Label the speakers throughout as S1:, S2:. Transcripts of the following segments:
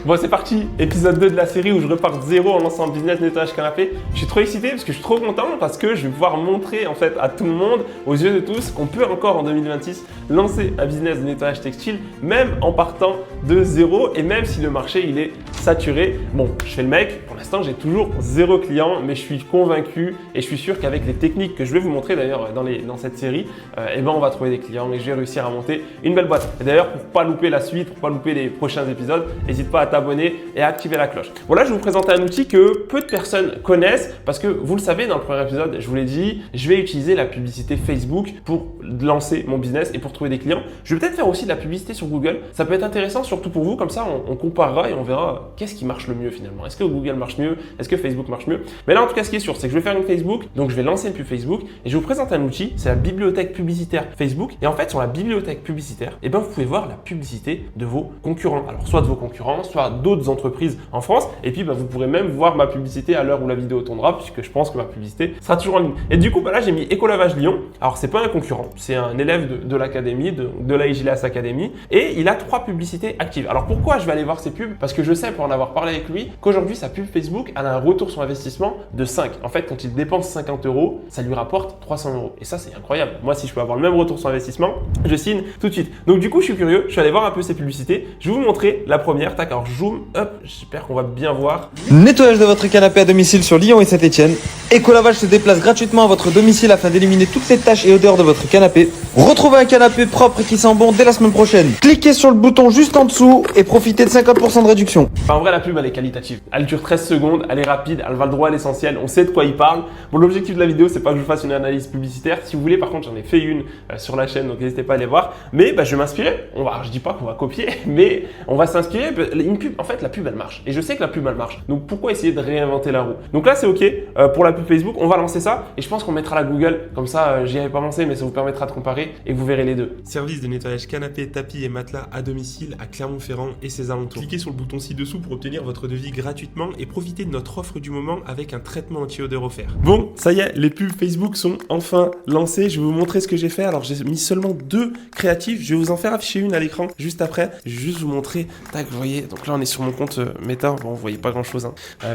S1: Bon, c'est parti, épisode 2 de la série où je repars de zéro en lançant un business nettoyage canapé. Je suis trop excité parce que je suis trop content parce que je vais pouvoir montrer en fait à tout le monde, aux yeux de tous, qu'on peut encore en 2026 lancer un business de nettoyage textile, même en partant de zéro et même si le marché il est saturé. Bon, je fais le mec, pour l'instant j'ai toujours 0 client, mais je suis convaincu et je suis sûr qu'avec les techniques que je vais vous montrer d'ailleurs dans cette série, on va trouver des clients et je vais réussir à monter une belle boîte. Et d'ailleurs, pour pas louper la suite, pour pas louper les prochains épisodes, n'hésite pas à t'abonner et à activer la cloche. Voilà, je vais vous présenter un outil que peu de personnes connaissent parce que vous le savez, dans le premier épisode, je vous l'ai dit, je vais utiliser la publicité Facebook pour lancer mon business et pour trouver des clients. Je vais peut-être faire aussi de la publicité sur Google. Ça peut être intéressant, surtout pour vous, comme ça on comparera et on verra qu'est-ce qui marche le mieux finalement. Est-ce que Google marche mieux? Est-ce que Facebook marche mieux? Mais là, en tout cas, ce qui est sûr, c'est que je vais faire une Facebook, donc je vais lancer une pub Facebook et je vais vous présenter un outil, c'est la bibliothèque publicitaire Facebook. Et en fait, sur la bibliothèque publicitaire, vous pouvez voir la publicité de vos concurrents. Alors, soit de vos concurrents, soit d'autres entreprises en France. Et puis, vous pourrez même voir ma publicité à l'heure où la vidéo tournera, puisque je pense que ma publicité sera toujours en ligne. Et du coup, là, j'ai mis Écolavage Lyon. Alors, c'est pas un concurrent, c'est un élève de l'académie, de la Agilas Academy. Et il a 3 publicités actives. Alors, pourquoi je vais aller voir ses pubs? Parce que je sais, pour en avoir parlé avec lui, qu'aujourd'hui, sa pub Facebook, elle a un retour sur investissement de 5. En fait, quand il dépense 50 €, ça lui rapporte 300 €. Et ça, c'est incroyable. Moi, si je peux avoir le même retour sur investissement, je signe tout de suite. Donc, du coup, je suis curieux. Je suis allé voir un peu ses publicités. Je vais vous montrer la première. Tac, alors zoom, hop, j'espère qu'on va bien voir.
S2: Nettoyage de votre canapé à domicile sur Lyon et Saint-Etienne. Écolavage se déplace gratuitement à votre domicile afin d'éliminer toutes les taches et odeurs de votre canapé. Retrouvez un canapé propre et qui sent bon dès la semaine prochaine. Cliquez sur le bouton juste en dessous et profitez de 50% de réduction.
S1: En vrai, la pub, elle est qualitative. Elle dure 13 secondes, elle est rapide, elle va droit à l'essentiel. On sait de quoi il parle. Bon, l'objectif de la vidéo, c'est pas que je fasse une analyse publicitaire. Si vous voulez, par contre, j'en ai fait une sur la chaîne, donc n'hésitez pas à aller voir. Mais je vais m'inspirer. Je dis pas qu'on va copier, mais on va s'inspirer. Une pub, en fait, la pub, elle marche. Et je sais que la pub, elle marche. Donc, pourquoi essayer de réinventer la roue? Donc là, c'est OK. Pour la pub Facebook, on va lancer ça. Et je pense qu'on mettra la Google. Comme ça, j'y avais pas pensé, mais ça vous permettra de comparer et vous verrez les deux.
S3: Service de nettoyage canapé, tapis et matelas à domicile à Clermont-Ferrand et ses alentours. Cliquez sur le bouton ci-dessous pour obtenir votre devis gratuitement et profitez de notre offre du moment avec un traitement anti-odeur offert.
S1: Bon, ça y est, les pubs Facebook sont enfin lancées. Je vais vous montrer ce que j'ai fait. Alors, j'ai mis seulement 2 créatifs. Je vais vous en faire afficher une à l'écran juste après. Je vais juste vous montrer. Tac, vous voyez. Donc là, on est sur mon compte Meta. Bon, vous voyez pas grand-chose.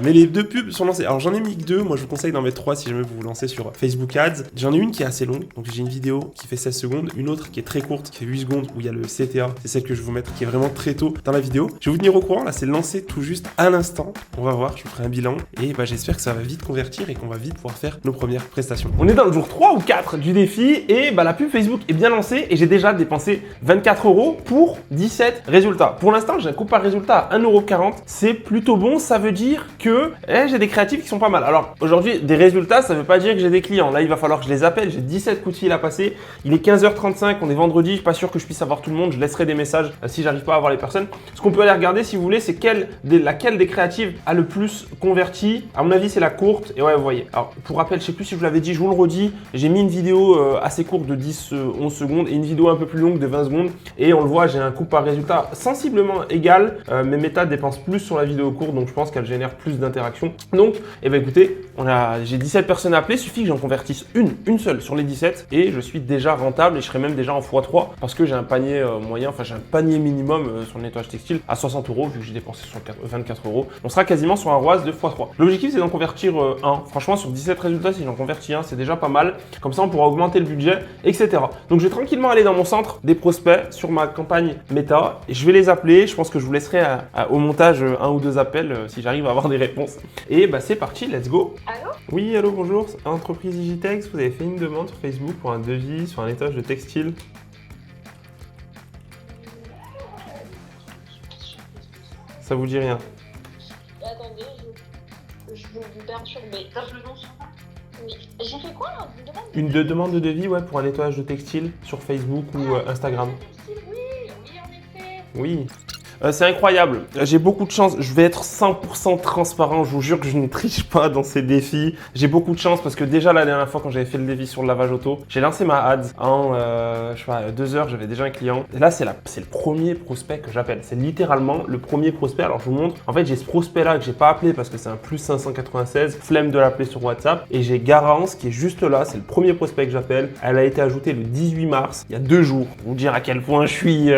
S1: Mais les 2 pubs sont lancées. Alors, j'en ai mis que 2. Moi, je vous conseille d'en mettre 3 si jamais vous vous lancez sur Facebook Ads. J'en ai une qui est assez longue. Donc, j'ai une vidéo qui fait 16 secondes. Une autre qui est très courte, qui fait 8 secondes, où il y a le CTA. C'est celle que je vais vous mettre, qui est vraiment très tôt dans la vidéo. Je vais vous tenir au courant. Là, c'est lancé tout juste à l'instant. On va voir. Je vous ferai un bilan. Et j'espère que ça va vite convertir et qu'on va vite pouvoir faire nos premières prestations. On est dans le jour 3 ou 4 du défi et la pub Facebook est bien lancée et j'ai déjà dépensé 24 € pour 17 résultats. Pour l'instant, j'ai un coût par résultat à 1,40 €. C'est plutôt bon. Ça veut dire que j'ai des créatifs qui sont pas mal. Alors aujourd'hui, des résultats, ça veut pas dire que j'ai des clients. Là, il va falloir que je les appelle. J'ai 17 coups de fil à passer. Il est 15h35. On est vendredi. Je suis pas sûr que je puisse avoir tout le monde. Je laisserai des messages si j'arrive pas à avoir les personnes. Ce qu'on peut aller regarder si vous voulez, c'est laquelle des créatives a le plus converti. À mon avis, c'est la courte. Et ouais, vous voyez. Alors, pour rappel, je sais plus si je vous l'avais dit, je vous le redis. J'ai mis une vidéo assez courte de 10-11 secondes et une vidéo un peu plus longue de 20 secondes. Et on le voit, j'ai un coût par résultat sensiblement égal. Mais Meta dépense plus sur la vidéo courte, donc je pense qu'elle génère plus d'interactions. Donc, écoutez, j'ai 17 personnes appelées. Il suffit que j'en convertisse une seule sur les 17 et je suis déjà rentable et je serai même déjà en x3 parce que j'ai un panier moyen, enfin j'ai un panier minimum sur le nettoyage textile à 60 € vu que j'ai dépensé 24 €. On sera quasiment sur un ROAS de x3. L'objectif, c'est d'en convertir un. Franchement, sur 17 résultats, si j'en convertis un, c'est déjà pas mal. Comme ça, on pourra augmenter le budget, etc. Donc, je vais tranquillement aller dans mon centre des prospects sur ma campagne Meta et je vais les appeler. Je pense que je vous laisserai au montage 1 ou 2 appels si j'arrive à avoir des réponses. Et c'est parti, let's go.
S4: Allô?
S1: Oui, allô, bonjour. Entreprise Digitex, vous avez fait une demande sur Facebook pour un devis sur un nettoyage de textile. Ça vous dit rien?
S4: Attendez, je vous perturbe, mais j'ai fait quoi là?
S1: Une demande de devis, ouais, pour un nettoyage de textile sur Facebook ou Instagram.
S4: Oui, en effet.
S1: Oui. C'est incroyable, j'ai beaucoup de chance, je vais être 100% transparent, je vous jure que je ne triche pas dans ces défis. J'ai beaucoup de chance parce que déjà la dernière fois quand j'avais fait le défi sur le lavage auto, j'ai lancé ma ads en 2 heures, j'avais déjà un client. Et là c'est le premier prospect que j'appelle, c'est littéralement le premier prospect. Alors je vous montre, en fait j'ai ce prospect là que j'ai pas appelé parce que c'est un plus 596, flemme de l'appeler sur WhatsApp. Et j'ai Garance qui est juste là, c'est le premier prospect que j'appelle. Elle a été ajoutée le 18 mars, il y a 2 jours, pour vous dire à quel point je suis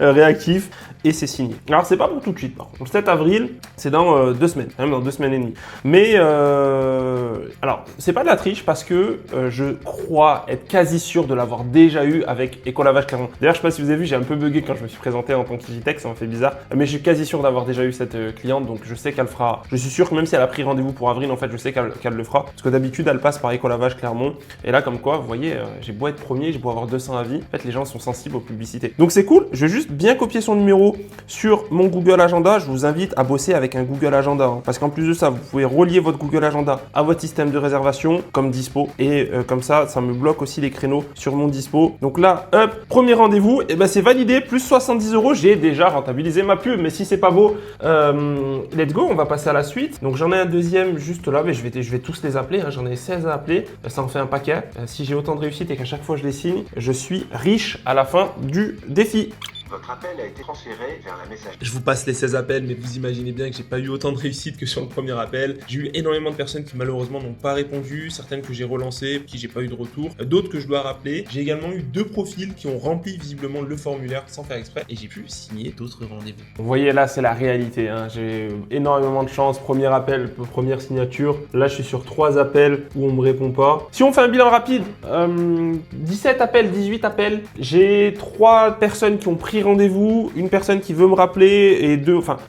S1: réactif. et c'est signé. Alors c'est pas pour tout de suite par contre. Le 7 avril, c'est dans 2 semaines, même dans 2 semaines et demie. Mais alors c'est pas de la triche parce que je crois être quasi sûr de l'avoir déjà eu avec Écolavage Clermont. D'ailleurs je sais pas si vous avez vu, j'ai un peu bugué quand je me suis présenté en tant qu'Igitech, ça m'a fait bizarre. Mais je suis quasi sûr d'avoir déjà eu cette cliente, donc je sais qu'elle fera. Je suis sûr que même si elle a pris rendez-vous pour avril, en fait je sais qu'elle le fera. Parce que d'habitude elle passe par Écolavage Clermont. Et là comme quoi, vous voyez, j'ai beau être premier, j'ai beau avoir 200 avis. En fait les gens sont sensibles aux publicités. Donc c'est cool, je vais juste bien copier son numéro sur mon Google Agenda. Je vous invite à bosser avec un Google Agenda. Hein, parce qu'en plus de ça, vous pouvez relier votre Google Agenda à votre système de réservation comme dispo. Et comme ça me bloque aussi les créneaux sur mon dispo. Donc là, hop, premier rendez-vous, et ben c'est validé, plus 70 €. J'ai déjà rentabilisé ma pub. Mais si c'est pas beau, let's go, on va passer à la suite. Donc j'en ai un deuxième juste là, mais je vais tous les appeler. Hein, j'en ai 16 à appeler. Ça en fait un paquet. Si j'ai autant de réussite et qu'à chaque fois je les signe, je suis riche à la fin du défi.
S5: Votre appel a été transféré vers la messagerie.
S3: Je vous passe les 16 appels, mais vous imaginez bien que j'ai pas eu autant de réussite que sur le premier appel. J'ai eu énormément de personnes qui malheureusement n'ont pas répondu, certaines que j'ai relancées, qui j'ai pas eu de retour, d'autres que je dois rappeler. J'ai également eu 2 profils qui ont rempli visiblement le formulaire sans faire exprès et j'ai pu signer d'autres rendez-vous.
S1: Vous voyez là, c'est la réalité. Hein. J'ai énormément de chance. Premier appel, première signature. Là, je suis sur 3 appels où on me répond pas. Si on fait un bilan rapide, 17 appels, 18 appels. J'ai 3 personnes qui ont pris rendez-vous, une personne qui veut me rappeler et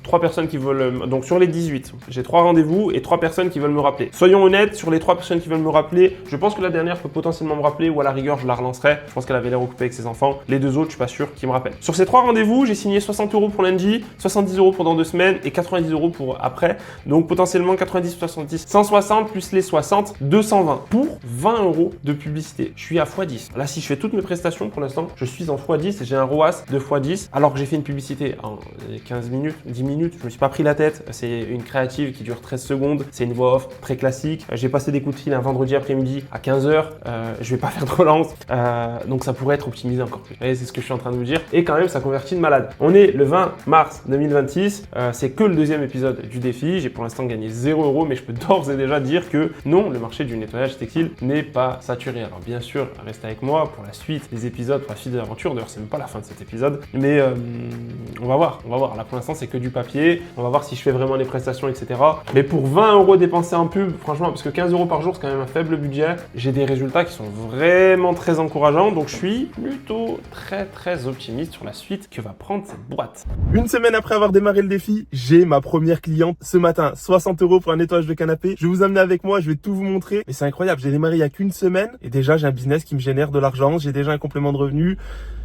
S1: 3 personnes qui veulent. Donc sur les 18, j'ai 3 rendez-vous et 3 personnes qui veulent me rappeler. Soyons honnêtes, sur les 3 personnes qui veulent me rappeler, je pense que la dernière peut potentiellement me rappeler ou à la rigueur, je la relancerai. Je pense qu'elle avait l'air occupée avec ses enfants. Les 2 autres, je suis pas sûr qu'ils me rappellent. Sur ces 3 rendez-vous, j'ai signé 60 € pour lundi, 70 € pendant 2 semaines et 90 € pour après. Donc potentiellement 90, 70, 160 plus les 60, 220 pour 20 € de publicité. Je suis à x10. Là, si je fais toutes mes prestations pour l'instant, je suis en x10 et j'ai un ROAS de x10 alors que j'ai fait une publicité en 15 minutes, 10 minutes. Je me suis pas pris la tête. C'est une créative qui dure 13 secondes. C'est une voix off très classique. J'ai passé des coups de fil un vendredi après-midi à 15 h. Je vais pas faire de relance. Donc ça pourrait être optimisé encore plus. C'est ce que je suis en train de vous dire. Et quand même, ça convertit de malade. On est le 20 mars 2026. C'est que le 2e épisode du défi. J'ai pour l'instant gagné 0 €, mais je peux d'ores et déjà dire que non, le marché du nettoyage textile n'est pas saturé. Alors bien sûr, restez avec moi pour la suite des épisodes, pour la suite des aventures. D'ailleurs, c'est même pas la fin de cet épisode. Mais on va voir. Là, pour l'instant, c'est que du papier. On va voir si je fais vraiment les prestations, etc. Mais pour 20 € dépensés en pub, franchement, parce que 15 € par jour, c'est quand même un faible budget, j'ai des résultats qui sont vraiment très encourageants. Donc, je suis plutôt très optimiste sur la suite que va prendre cette boîte.
S3: Une semaine après avoir démarré le défi, j'ai ma première cliente ce matin. 60 € pour un nettoyage de canapé. Je vais vous amener avec moi, je vais tout vous montrer. Mais c'est incroyable, j'ai démarré il y a qu'une semaine et déjà j'ai un business qui me génère de l'argent. J'ai déjà un complément de revenus.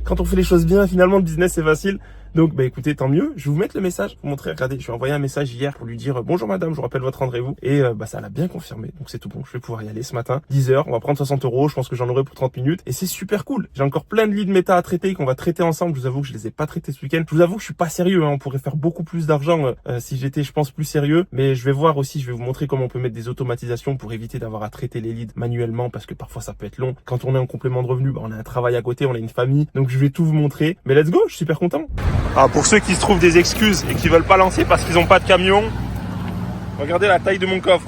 S3: Quand on fait les choses bien, finalement, le business, c'est facile. Donc, écoutez, tant mieux. Je vais vous mettre le message pour montrer. Regardez, je lui ai envoyé un message hier pour lui dire bonjour madame, je vous rappelle votre rendez-vous. Et ça l'a bien confirmé. Donc, c'est tout bon. Je vais pouvoir y aller ce matin. 10 h, on va prendre 60 €. Je pense que j'en aurai pour 30 minutes. Et c'est super cool. J'ai encore plein de leads méta à traiter qu'on va traiter ensemble. Je vous avoue que je les ai pas traités ce week-end. Je vous avoue que je suis pas sérieux. Hein. On pourrait faire beaucoup plus d'argent si j'étais, je pense, plus sérieux. Mais je vais voir aussi, je vais vous montrer comment on peut mettre des automatisations pour éviter d'avoir à traiter les leads manuellement parce que parfois ça peut être long. Quand on est en complément de revenus, on a un travail à côté, on a une famille. Donc, je vais tout vous montrer. Mais let's go, je suis super content. Alors pour ceux qui se trouvent des excuses et qui veulent pas lancer parce qu'ils n'ont pas de camion, regardez la taille de mon coffre.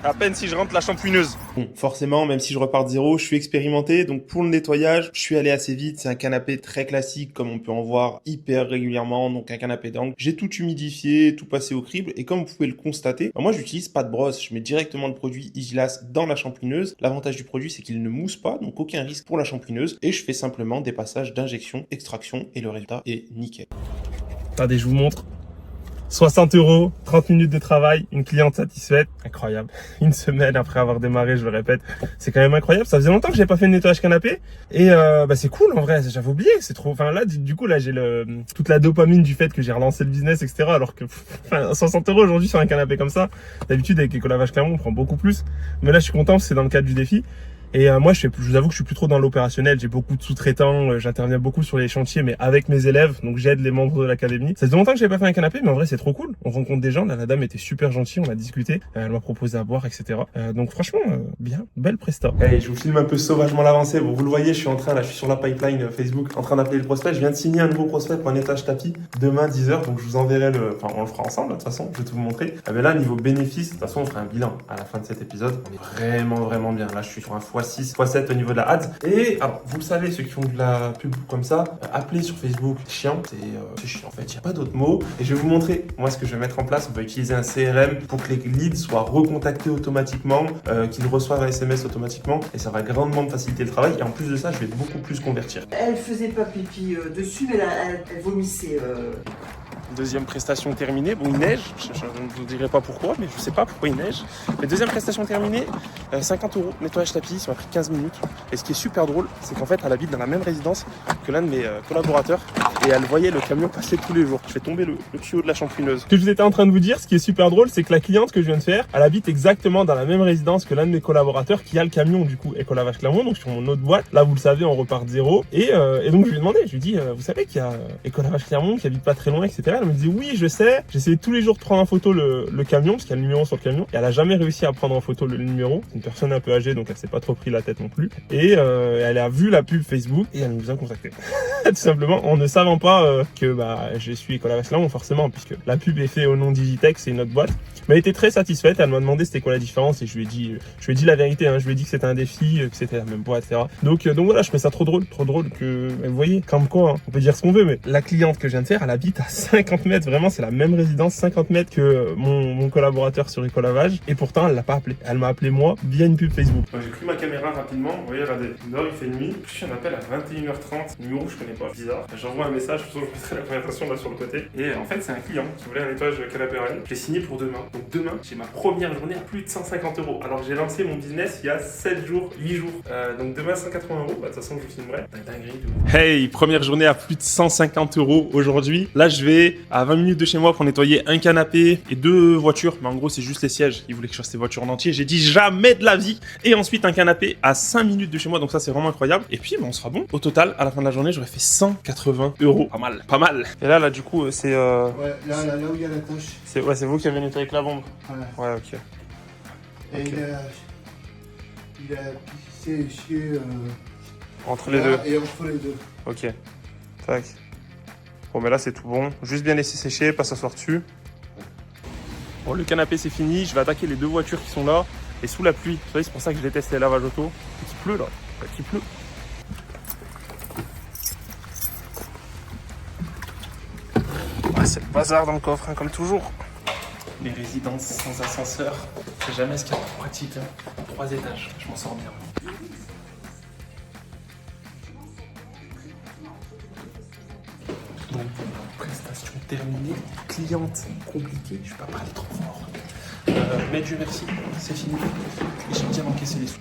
S3: À peine si je rentre la shampouineuse. Bon, forcément, même si je repars de zéro, je suis expérimenté. Donc pour le nettoyage, je suis allé assez vite. C'est un canapé très classique comme on peut en voir hyper régulièrement. Donc un canapé d'angle. J'ai tout humidifié, tout passé au crible. Et comme vous pouvez le constater, moi j'utilise pas de brosse. Je mets directement le produit Igilas dans la shampouineuse. L'avantage du produit, c'est qu'il ne mousse pas. Donc aucun risque pour la shampouineuse. Et je fais simplement des passages d'injection, extraction. Et le résultat est nickel. Attendez, je vous montre. 60 €, 30 minutes de travail, une cliente satisfaite, incroyable. Une semaine après avoir démarré, je le répète, c'est quand même incroyable. Ça faisait longtemps que j'ai pas fait de nettoyage canapé et c'est cool en vrai. J'avais oublié, c'est trop. Enfin là, du coup là, j'ai toute la dopamine du fait que j'ai relancé le business, etc. Alors que 60 € aujourd'hui sur un canapé comme ça, d'habitude avec Écolavage Clermont, on prend beaucoup plus. Mais là, je suis content, c'est dans le cadre du défi. Et moi, je vous avoue que je suis plus trop dans l'opérationnel. J'ai beaucoup de sous-traitants. J'interviens beaucoup sur les chantiers, mais avec mes élèves. Donc, j'aide les membres de l'académie. Ça fait longtemps que j'avais pas fait un canapé, mais en vrai, c'est trop cool. On rencontre des gens. Là, la dame était super gentille. On a discuté. Elle m'a proposé à boire, etc. Donc, franchement, bien. Belle presta. Hey, je vous filme un peu sauvagement l'avancée. Bon, vous le voyez, je suis sur la pipeline Facebook, en train d'appeler le prospect. Je viens de signer un nouveau prospect pour un étage tapis. Demain, 10 h. Donc, je vous enverrai on le fera ensemble, de toute façon. Je vais tout vous montrer. Mais là, niveau bénéfice, de toute façon, on fera un bilan à la fin de cet épisode. On est vraiment bien. Là, je suis sur un x6, x7 au niveau de la ads. Et alors, vous le savez, ceux qui font de la pub comme ça, appeler sur Facebook, c'est chiant, c'est chiant en fait, il n'y a pas d'autre mot. Et je vais vous montrer, moi, ce que je vais mettre en place. On va utiliser un CRM pour que les leads soient recontactés automatiquement, qu'ils reçoivent un SMS automatiquement, et ça va grandement me faciliter le travail. Et en plus de ça, je vais beaucoup plus convertir.
S6: Elle faisait pas pipi dessus, mais elle vomissait.
S3: Deuxième prestation terminée. Bon, il neige, je ne vous dirai pas pourquoi, mais je sais pas pourquoi il neige. Mais deuxième prestation terminée, 50 €, nettoyage tapis, ça m'a pris 15 minutes. Et ce qui est super drôle, c'est qu'en fait, elle habite dans la même résidence que l'un de mes collaborateurs, et elle voyait le camion passer tous les jours. Je fais tomber le tuyau de la champouineuse. Ce que je vous étais en train de vous dire, ce qui est super drôle, c'est que la cliente que je viens de faire, elle habite exactement dans la même résidence que l'un de mes collaborateurs qui a le camion, du coup, Ecolavache Clermont, donc sur mon autre boîte. Là, vous le savez, on repart de zéro. Et donc, je lui ai demandé, je lui ai dit, vous savez qu'il y a Ecolavache Clermont qui habite pas très loin, etc. Elle me dit, oui, je sais. J'essayais tous les jours de prendre en photo le camion, parce qu'il y a le numéro sur le camion. Et elle a jamais réussi à prendre en photo le numéro. C'est une personne un peu âgée, donc elle s'est pas trop pris la tête non plus. Et elle a vu la pub Facebook et elle nous a contacté. Tout simplement, en ne savant pas que je suis Ecolavache Clermont, forcément, puisque la pub est faite au nom Digitech, c'est une autre boîte. Mais elle était très satisfaite. Elle m'a demandé c'était quoi la différence et je lui ai dit la vérité. Hein. Je lui ai dit que c'était un défi, que c'était la même boîte, etc. Donc voilà, je fais ça trop drôle que vous voyez, comme quoi, hein, on peut dire ce qu'on veut, mais la cliente que je viens de faire, elle habite à 50 mètres. Vraiment, c'est la même résidence, 50 mètres que mon collaborateur sur Ecolavage. Et pourtant, elle l'a pas appelé. Elle m'a appelé moi via une pub Facebook. J'ai pris ma caméra rapidement. Vous voyez, regardez, dehors il fait nuit. Je suis un appel à 21h30. Numéro je connais pas, bizarre. J'envoie un message, je mettrai la conversation là sur le côté. Et en fait, c'est un client qui voulait un nettoyage de canapé à elle. Je l'ai signé pour demain. Donc demain, j'ai ma première journée à plus de 150 €. Alors que j'ai lancé mon business il y a 7 jours, 8 jours. Donc demain, 180 €. De toute façon, je vous filmerai. Dinguerie de ouf. Hey, première journée à plus de 150 € aujourd'hui. Là, je vais à 20 minutes de chez moi pour nettoyer un canapé et 2 voitures. Mais en gros, c'est juste les sièges. Ils voulaient que je fasse ces voitures en entier. J'ai dit jamais de la vie. Et ensuite, un canapé à 5 minutes de chez moi. Donc ça, c'est vraiment incroyable. Et puis, on sera bon. Au total, à la fin de la journée, j'aurais fait 180 €. Pas mal, pas mal. Et là, du coup, c'est...
S6: Ouais, là où il y a la tâche.
S3: C'est vous qui avez nettoyé avec la bombe.
S6: Ouais.
S3: Ouais, ok.
S6: Et
S3: Okay.
S6: il a pissé chier
S3: Entre les
S6: là
S3: deux.
S6: et entre les deux.
S3: Ok. Tac. Bon, mais là, c'est tout bon. Juste bien laisser sécher, pas s'asseoir dessus. Bon, le canapé, c'est fini. Je vais attaquer les 2 voitures qui sont là. Et sous la pluie. Vous savez, c'est pour ça que je déteste les lavages auto. Il pleut, là. Il pleut. Ah, c'est le bazar dans le coffre, hein, comme toujours. Les résidences sans ascenseur, c'est jamais ce qu'il y a de plus pratique. Hein. 3 étages, je m'en sors bien. Bon, prestation terminée, cliente compliquée, je suis pas parler trop fort. Mais Dieu merci, c'est fini. Et j'ai bien encaissé les sous.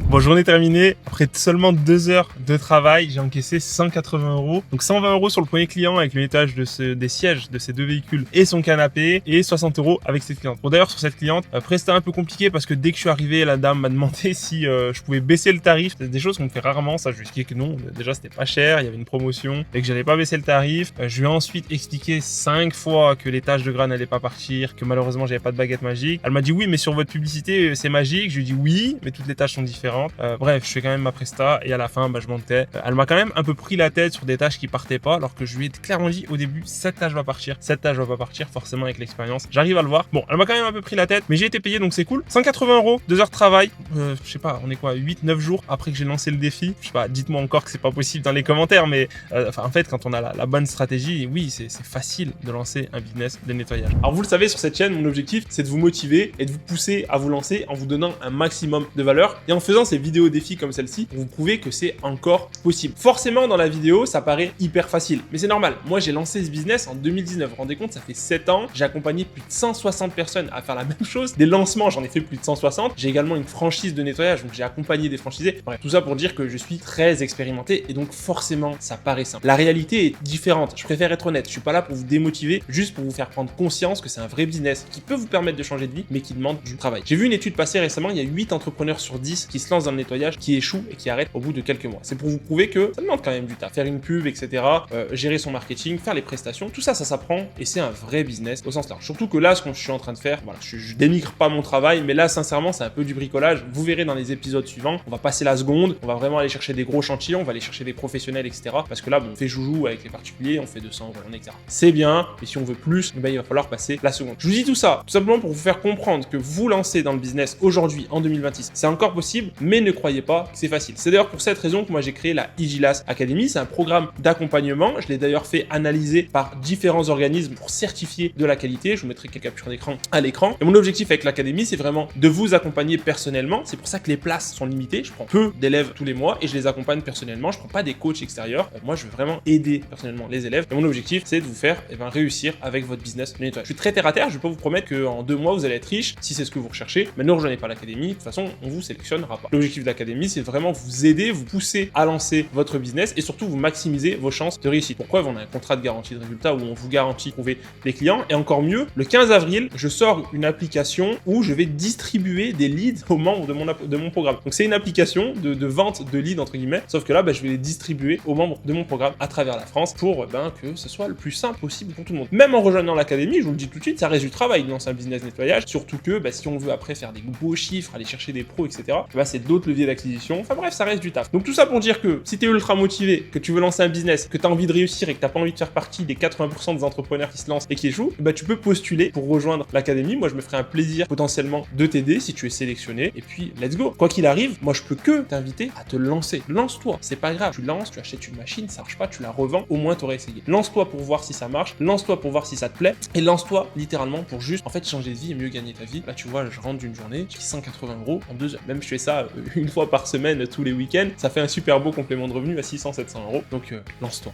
S3: Bon, journée terminée. Après seulement 2 heures de travail, j'ai encaissé 180 €. Donc 120 € sur le premier client avec le nettoyage des sièges de ces 2 véhicules et son canapé, et 60 € avec cette cliente. Bon, d'ailleurs, sur cette cliente, après c'était un peu compliqué parce que dès que je suis arrivé, la dame m'a demandé si je pouvais baisser le tarif. C'est des choses qu'on me fait rarement. Ça, je lui ai expliqué que non. Déjà, c'était pas cher, il y avait une promotion et que j'allais pas baisser le tarif. Je lui ai ensuite expliqué 5 fois que les taches de gras n'allaient pas partir, que malheureusement, j'avais pas de baguette magique. Elle m'a dit oui, mais sur votre publicité, c'est magique. Je lui ai dit oui, mais toutes les tâches sont différentes. Bref, je fais quand même ma presta et à la fin, je montais. Elle m'a quand même un peu pris la tête sur des tâches qui partaient pas, alors que je lui ai clairement dit au début, cette tâche va partir, cette tâche va pas partir, forcément avec l'expérience. J'arrive à le voir. Bon, elle m'a quand même un peu pris la tête, mais j'ai été payé, donc c'est cool. 180 €, 2 heures de travail. Je sais pas, on est quoi, 8-9 jours après que j'ai lancé le défi. Je sais pas, dites-moi encore que c'est pas possible dans les commentaires, mais en fait, quand on a la bonne stratégie, oui, c'est facile de lancer un business de nettoyage. Alors vous le savez, sur cette chaîne, mon objectif, c'est de vous motiver et de vous pousser à vous lancer en vous donnant un maximum de valeur et en faisant ces vidéos défis comme celle-ci, vous prouvez que c'est encore possible. Forcément, dans la vidéo, ça paraît hyper facile, mais c'est normal. Moi, j'ai lancé ce business en 2019. Vous vous rendez compte, ça fait 7 ans. J'ai accompagné plus de 160 personnes à faire la même chose. Des lancements, j'en ai fait plus de 160. J'ai également une franchise de nettoyage, donc j'ai accompagné des franchisés. Bref, tout ça pour dire que je suis très expérimenté et donc forcément, ça paraît simple. La réalité est différente. Je préfère être honnête. Je suis pas là pour vous démotiver, juste pour vous faire prendre conscience que c'est un vrai business qui peut vous permettre de changer de vie, mais qui demande du travail. J'ai vu une étude passer récemment, il y a 8 entrepreneurs sur 10 qui se lancent dans le nettoyage, qui échouent et qui arrêtent au bout de quelques mois. C'est pour vous prouver que ça demande quand même du taf. Faire une pub, etc., gérer son marketing, faire les prestations, tout ça, ça s'apprend et c'est un vrai business au sens large. Surtout que là, ce que je suis en train de faire, voilà, je dénigre pas mon travail, mais là, sincèrement, c'est un peu du bricolage. Vous verrez dans les épisodes suivants, on va passer la seconde, on va vraiment aller chercher des gros chantiers, on va aller chercher des professionnels, etc. Parce que là, on fait joujou avec les particuliers, on fait 200 €, etc. C'est bien, mais si on veut plus, il va falloir passer la seconde. Je vous dis tout ça, tout simplement pour vous faire comprendre que vous lancer dans le business aujourd'hui, en 2026, c'est encore possible,
S1: mais ne croyez pas que c'est facile. C'est d'ailleurs pour cette raison que moi j'ai créé la Igilas Academy. C'est un programme d'accompagnement. Je l'ai d'ailleurs fait analyser par différents organismes pour certifier de la qualité. Je vous mettrai quelques captures d'écran à l'écran. Et mon objectif avec l'académie, c'est vraiment de vous accompagner personnellement. C'est pour ça que les places sont limitées. Je prends peu d'élèves tous les mois et je les accompagne personnellement. Je prends pas des coachs extérieurs. Moi, je veux vraiment aider personnellement les élèves. Et mon objectif, c'est de vous faire réussir avec votre business de nettoyage. Je suis très terre à terre. Je vais pas vous promettre qu'en 2 mois, vous allez être riche si c'est ce que vous recherchez. Mais ne rejoignez pas l'académie. De toute façon, on vous sélectionnera pas. L'objectif de l'académie, c'est vraiment vous aider, vous pousser à lancer votre business et surtout vous maximiser vos chances de réussite. Pourquoi on a un contrat de garantie de résultat où on vous garantit de trouver des clients. Et encore mieux, le 15 avril, je sors une application où je vais distribuer des leads aux membres de mon programme. Donc c'est une application de vente de leads entre guillemets, sauf que là, je vais les distribuer aux membres de mon programme à travers la France pour que ce soit le plus simple possible pour tout le monde. Même en rejoignant l'académie, je vous le dis tout de suite, ça reste du travail de lancer un business nettoyage, surtout que si on veut après faire des beaux chiffres, aller chercher des pros, etc., c'est d'autres leviers d'acquisition. Enfin bref, ça reste du taf. Donc tout ça pour dire que si tu es ultra motivé, que tu veux lancer un business, que tu as envie de réussir et que tu n'as pas envie de faire partie des 80% des entrepreneurs qui se lancent et qui échouent, tu peux postuler pour rejoindre l'académie. Moi, je me ferai un plaisir potentiellement de t'aider si tu es sélectionné. Et puis, let's go. Quoi qu'il arrive, moi, je peux que t'inviter à te lancer. Lance-toi. C'est pas grave. Tu lances, tu achètes une machine, ça marche pas, tu la revends. Au moins, t'aurais essayé. Lance-toi pour voir si ça marche. Lance-toi pour voir si ça te plaît. Et lance-toi littéralement pour juste, changer de vie et mieux gagner ta vie. Là, tu vois, je rentre d'une journée, j'ai 180 € en 2 heures. Même je fais ça une fois par semaine, tous les week-ends. Ça fait un super beau complément de revenu à 600-700 €. Donc, lance-toi.